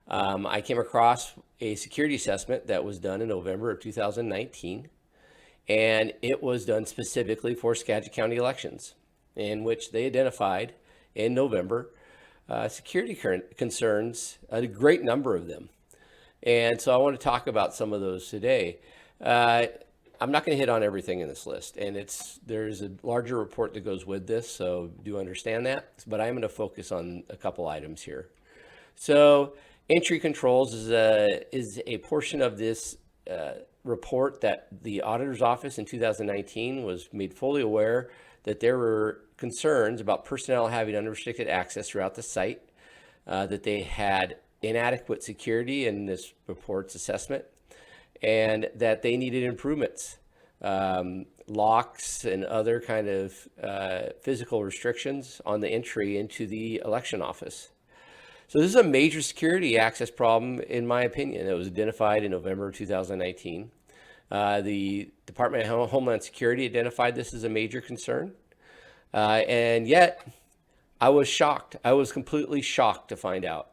I came across a security assessment that was done in November of 2019, and it was done specifically for Skagit County elections, in which they identified in November security concerns, a great number of them. And so I want to talk about some of those today. Uh, I'm not going to hit on everything in this list, and there's a larger report that goes with this, so do understand that. But I'm going to focus on a couple items here. So entry controls is a portion of this report that the auditor's office in 2019 was made fully aware that there were concerns about personnel having unrestricted access throughout the site, that they had inadequate security in this report's assessment, and that they needed improvements, locks and other kind of physical restrictions on the entry into the election office. So this is a major security access problem, in my opinion. It was identified in November of 2019. The Department of Homeland Security identified this as a major concern. And yet, I was shocked. I was completely shocked to find out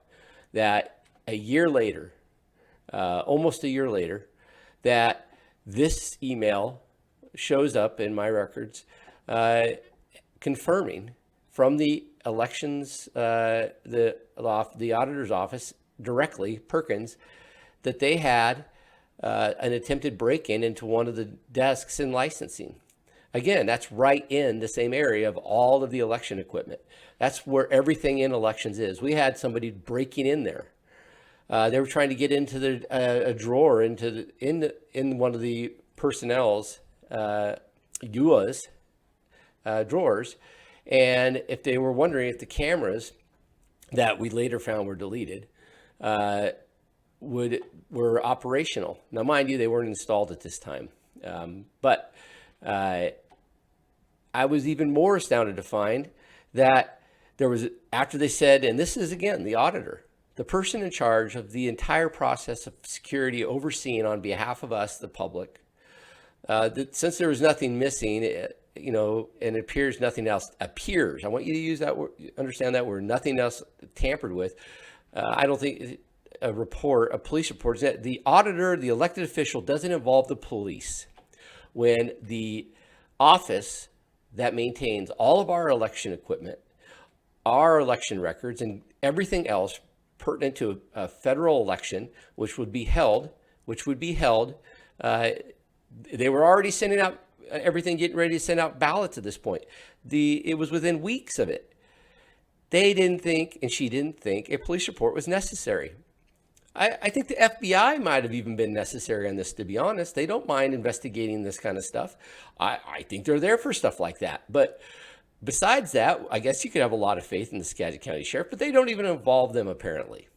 that a year later, almost a year later, that this email shows up in my records confirming from the elections, the auditor's office directly, Perkins, that they had an attempted break-in into one of the desks in licensing. Again, that's right in the same area of all of the election equipment. That's where everything in elections is. We had somebody breaking in there. They were trying to get into a drawer in one of the personnel's UA's drawers, and if they were wondering if the cameras that we later found were deleted were operational. Now, mind you, they weren't installed at this time, but I was even more astounded to find that there was, after they said, and this is again the auditor, the person in charge of the entire process of security overseeing on behalf of us, the public, that since there was nothing missing, and it appears nothing else appears. I want you to use that word, understand that word, nothing else tampered with. I don't think a police report, is that the auditor, the elected official, doesn't involve the police when the office that maintains all of our election equipment, our election records, and everything else pertinent to a federal election, which would be held. They were already sending out everything, getting ready to send out ballots at this point. It was within weeks of it. They didn't think, and she didn't think, a police report was necessary. I think the FBI might have even been necessary on this, to be honest. They don't mind investigating this kind of stuff. I think they're there for stuff like that. But besides that, I guess you could have a lot of faith in the Skagit County Sheriff, but they don't even involve them apparently.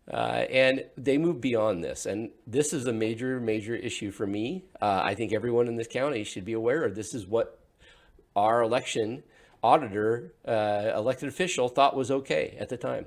And they move beyond this. And this is a major, major issue for me. I think everyone in this county should be aware of this is what our election auditor, elected official thought was okay at the time.